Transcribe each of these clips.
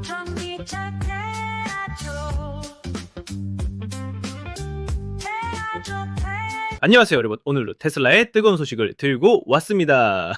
전기차 태아조 안녕하세요 여러분, 오늘도 테슬라의 뜨거운 소식을 들고 왔습니다.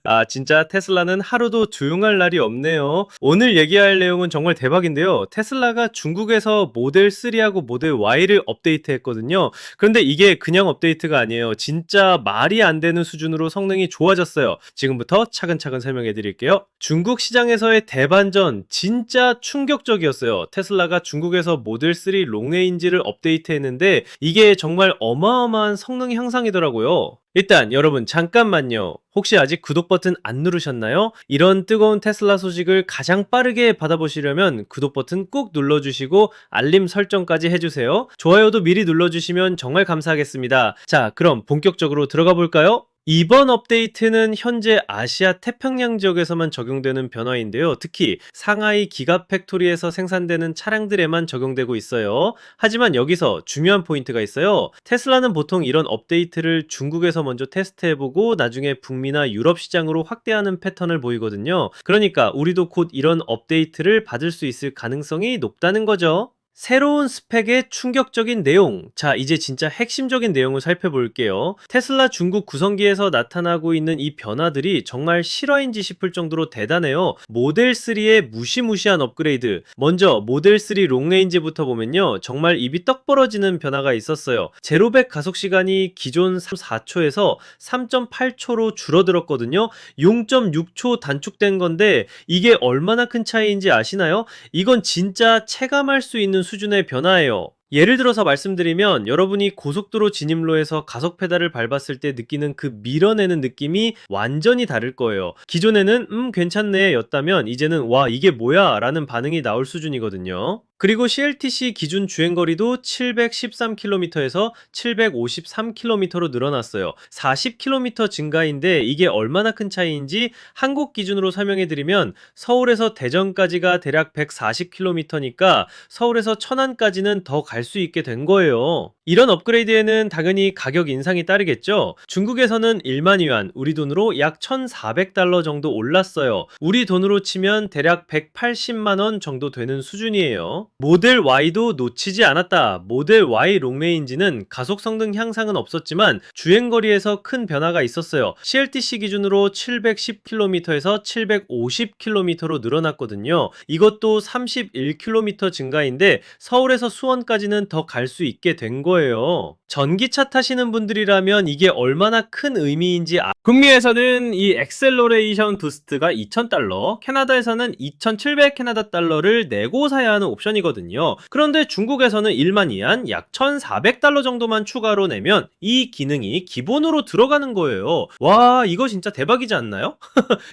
아, 진짜 테슬라는 하루도 조용할 날이 없네요. 오늘 얘기할 내용은 정말 대박인데요. 테슬라가 중국에서 모델 3하고 모델 Y를 업데이트했거든요. 그런데 이게 그냥 업데이트가 아니에요. 진짜 말이 안 되는 수준으로 성능이 좋아졌어요. 지금부터 차근차근 설명해 드릴게요. 중국 시장에서의 대반전 진짜 충격적이었어요. 테슬라가 중국에서 모델 3 롱레인지를 업데이트했는데 이게 정말 어마어마한 성능 향상이더라고요. 일단 여러분 잠깐만요. 혹시 아직 구독 버튼 안 누르셨나요? 이런 뜨거운 테슬라 소식을 가장 빠르게 받아보시려면 구독 버튼 꾹 눌러주시고 알림 설정까지 해주세요. 좋아요도 미리 눌러주시면 정말 감사하겠습니다. 자, 그럼 본격적으로 들어가 볼까요? 이번 업데이트는 현재 아시아 태평양 지역에서만 적용되는 변화인데요. 특히 상하이 기가팩토리에서 생산되는 차량들에만 적용되고 있어요. 하지만 여기서 중요한 포인트가 있어요. 테슬라는 보통 이런 업데이트를 중국에서 먼저 테스트해보고 나중에 북미나 유럽 시장으로 확대하는 패턴을 보이거든요. 그러니까 우리도 곧 이런 업데이트를 받을 수 있을 가능성이 높다는 거죠. 새로운 스펙의 충격적인 내용. 자, 이제 진짜 핵심적인 내용을 살펴볼게요. 테슬라 중국 구성기에서 나타나고 있는 이 변화들이 정말 실화인지 싶을 정도로 대단해요. 모델 3의 무시무시한 업그레이드. 먼저 모델 3 롱레인지부터 보면요, 정말 입이 떡 벌어지는 변화가 있었어요. 제로백 가속 시간이 기존 4초에서 3.8초로 줄어들었거든요. 0.6초 단축된 건데 이게 얼마나 큰 차이인지 아시나요? 이건 진짜 체감할 수 있는 수준의 변화예요. 예를 들어서 말씀드리면 여러분이 고속도로 진입로에서 가속 페달을 밟았을 때 느끼는 그 밀어내는 느낌이 완전히 다를 거예요. 기존에는 괜찮네 였다면 이제는 와 이게 뭐야 라는 반응이 나올 수준이거든요. 그리고 CLTC 기준 주행거리도 713km에서 753km로 늘어났어요. 40km 증가인데 이게 얼마나 큰 차이인지 한국 기준으로 설명해드리면 서울에서 대전까지가 대략 140km니까 서울에서 천안까지는 더 갈 수 있게 된 거예요. 이런 업그레이드에는 당연히 가격 인상이 따르겠죠. 중국에서는 1만 위안, 우리 돈으로 약 1,400달러 정도 올랐어요. 우리 돈으로 치면 대략 180만 원 정도 되는 수준이에요. 모델 Y도 놓치지 않았다. 모델 Y 롱레인지는 가속 성능 향상은 없었지만 주행거리에서 큰 변화가 있었어요. CLTC 기준으로 710km에서 750km로 늘어났거든요. 이것도 31km 증가인데 서울에서 수원까지는 더 갈 수 있게 된 거예요. 전기차 타시는 분들이라면 이게 얼마나 큰 의미인지 북미에서는 이 엑셀러레이션 부스트가 2,000달러, 캐나다에서는 2,700 캐나다 달러를 내고 사야 하는 옵션이거든요. 그런데 중국에서는 1만 위안, 약 1,400달러 정도만 추가로 내면 이 기능이 기본으로 들어가는 거예요. 와, 이거 진짜 대박이지 않나요?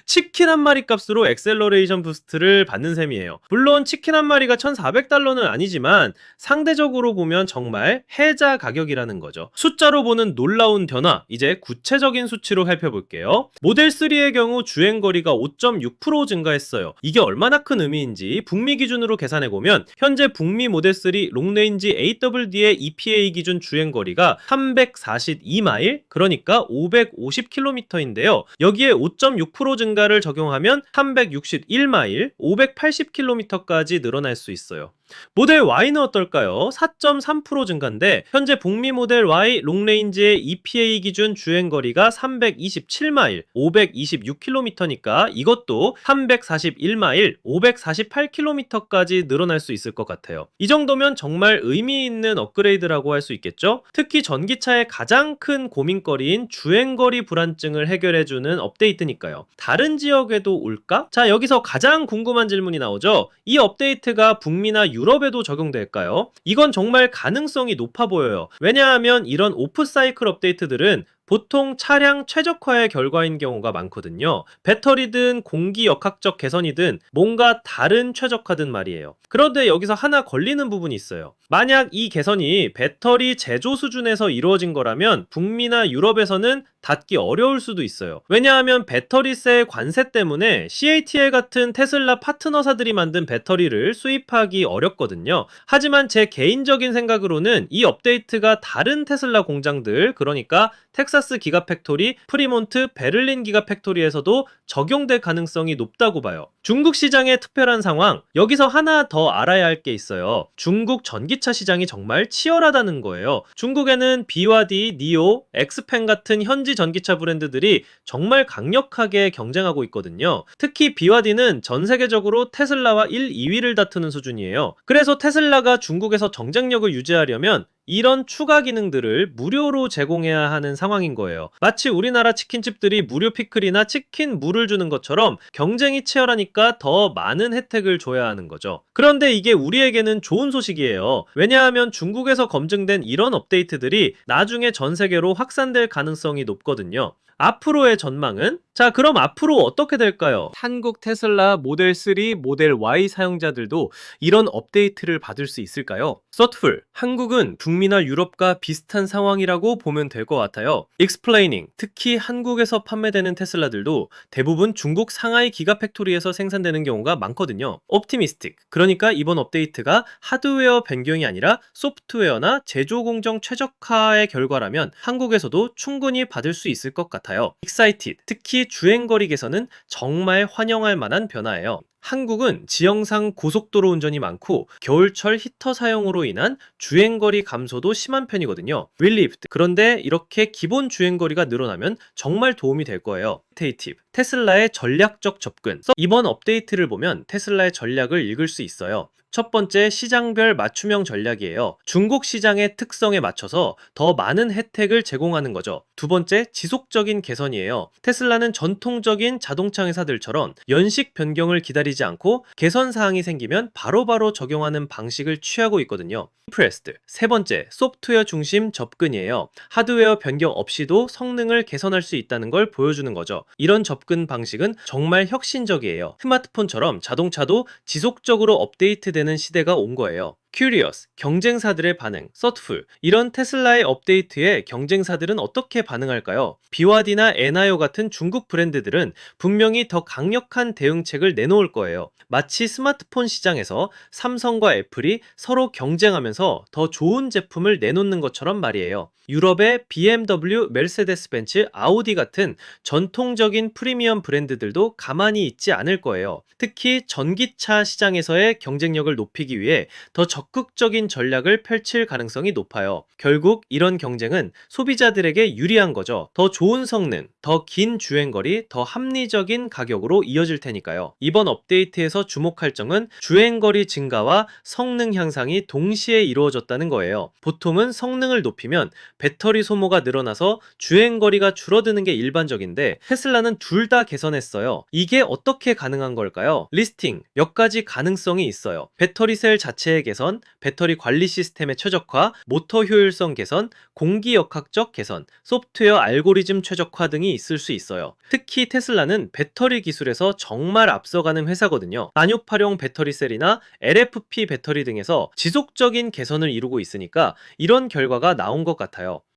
치킨 한 마리 값으로 엑셀러레이션 부스트를 받는 셈이에요. 물론 치킨 한 마리가 1,400달러는 아니지만 상대적으로 보면 정말 해자 가격이라는 거죠. 숫자로 보는 놀라운 변화, 이제 구체적인 수치로 살펴볼게요. 모델 3의 경우 주행거리가 5.6% 증가했어요. 이게 얼마나 큰 의미인지 북미 기준으로 계산해보면 현재 북미 모델 3 롱레인지 AWD의 EPA 기준 주행거리가 342마일, 그러니까 550km인데요. 여기에 5.6% 증가를 적용하면 361마일, 580km까지 늘어날 수 있어요. 모델 Y는 어떨까요? 4.3% 증가인데 현재 북미 모델 Y 롱레인지의 EPA 기준 주행거리가 327마일, 526km니까 이것도 341마일, 548km까지 늘어날 수 있을 것 같아요. 이 정도면 정말 의미 있는 업그레이드라고 할 수 있겠죠? 특히 전기차의 가장 큰 고민거리인 주행거리 불안증을 해결해주는 업데이트니까요. 다른 지역에도 올까? 자, 여기서 가장 궁금한 질문이 나오죠. 이 업데이트가 북미나 유럽에도 적용될까요? 이건 정말 가능성이 높아 보여요. 왜냐하면 이런 오프사이클 업데이트들은 보통 차량 최적화의 결과인 경우가 많거든요. 배터리든 공기 역학적 개선이든 뭔가 다른 최적화든 말이에요. 그런데 여기서 하나 걸리는 부분이 있어요. 만약 이 개선이 배터리 제조 수준에서 이루어진 거라면 북미나 유럽에서는 닿기 어려울 수도 있어요. 왜냐하면 배터리세 관세 때문에 CATL 같은 테슬라 파트너사들이 만든 배터리를 수입하기 어렵거든요. 하지만 제 개인적인 생각으로는 이 업데이트가 다른 테슬라 공장들, 그러니까 텍사스 텍사스 기가팩토리, 프리몬트, 베를린 기가팩토리에서도 적용될 가능성이 높다고 봐요. 중국 시장의 특별한 상황, 여기서 하나 더 알아야 할 게 있어요. 중국 전기차 시장이 정말 치열하다는 거예요. 중국에는 BYD, 니오, 엑스펜 같은 현지 전기차 브랜드들이 정말 강력하게 경쟁하고 있거든요. 특히 BYD는 전 세계적으로 테슬라와 1, 2위를 다투는 수준이에요. 그래서 테슬라가 중국에서 경쟁력을 유지하려면 이런 추가 기능들을 무료로 제공해야 하는 상황인 거예요. 마치 우리나라 치킨집들이 무료 피클이나 치킨 물을 주는 것처럼 경쟁이 치열하니까 더 많은 혜택을 줘야 하는 거죠. 그런데 이게 우리에게는 좋은 소식이에요. 왜냐하면 중국에서 검증된 이런 업데이트들이 나중에 전 세계로 확산될 가능성이 높거든요. 앞으로의 전망은? 자, 그럼 앞으로 어떻게 될까요? 한국 테슬라 모델 3, 모델 Y 사용자들도 이런 업데이트를 받을 수 있을까요? 서트풀, 한국은 북미나 유럽과 비슷한 상황이라고 보면 될 것 같아요. Explaining, 특히 한국에서 판매되는 테슬라들도 대부분 중국 상하이 기가팩토리에서 생산되는 경우가 많거든요. Optimistic, 그러니까 이번 업데이트가 하드웨어 변경이 아니라 소프트웨어나 제조 공정 최적화의 결과라면 한국에서도 충분히 받을 수 있을 것 같아요. Excited, 특히 주행거리 개선은 정말 환영할 만한 변화예요. 한국은 지형상 고속도로 운전이 많고 겨울철 히터 사용으로 인한 주행거리 감소도 심한 편이거든요. Relieved, 그런데 이렇게 기본 주행거리가 늘어나면 정말 도움이 될 거예요. Quantitative, 테슬라의 전략적 접근. 이번 업데이트를 보면 테슬라의 전략을 읽을 수 있어요. 첫 번째, 시장별 맞춤형 전략이에요. 중국 시장의 특성에 맞춰서 더 많은 혜택을 제공하는 거죠. 두 번째, 지속적인 개선이에요. 테슬라는 전통적인 자동차 회사들처럼 연식 변경을 기다리지 않고 개선 사항이 생기면 바로바로 적용하는 방식을 취하고 있거든요. Impressed. 세 번째, 소프트웨어 중심 접근이에요. 하드웨어 변경 없이도 성능을 개선할 수 있다는 걸 보여주는 거죠. 이런 접근 방식은 정말 혁신적이에요. 스마트폰처럼 자동차도 지속적으로 업데이트되는 시대가 온 거예요. Curious, 경쟁사들의 반응. Thoughtful, 이런 테슬라의 업데이트에 경쟁사들은 어떻게 반응할까요? BYD나 엔하이오 같은 중국 브랜드들은 분명히 더 강력한 대응책을 내놓을 거예요. 마치 스마트폰 시장에서 삼성과 애플이 서로 경쟁하면서 더 좋은 제품을 내놓는 것처럼 말이에요. 유럽의 BMW, 메르세데스 벤츠, 아우디 같은 전통적인 프리미엄 브랜드들도 가만히 있지 않을 거예요. 특히 전기차 시장에서의 경쟁력을 높이기 위해 더 적극적인 전략을 펼칠 가능성이 높아요. 결국 이런 경쟁은 소비자들에게 유리한 거죠. 더 좋은 성능, 더 긴 주행거리, 더 합리적인 가격으로 이어질 테니까요. 이번 업데이트에서 주목할 점은 주행거리 증가와 성능 향상이 동시에 이루어졌다는 거예요. 보통은 성능을 높이면 배터리 소모가 늘어나서 주행거리가 줄어드는 게 일반적인데 테슬라는 둘 다 개선했어요. 이게 어떻게 가능한 걸까요? 리스팅, 몇 가지 가능성이 있어요. 배터리 셀 자체의 개선, 배터리 관리 시스템의 최적화, 모터 효율성 개선, 공기 역학적 개선, 소프트웨어 알고리즘 최적화 등이 있을 수 있어요. 특히 테슬라는 배터리 기술에서 정말 앞서가는 회사거든요. 난육팔용 배터리 셀이나 LFP 배터리 등에서 지속적인 개선을 이루고 있으니까 이런 결과가 나온 것 같아요.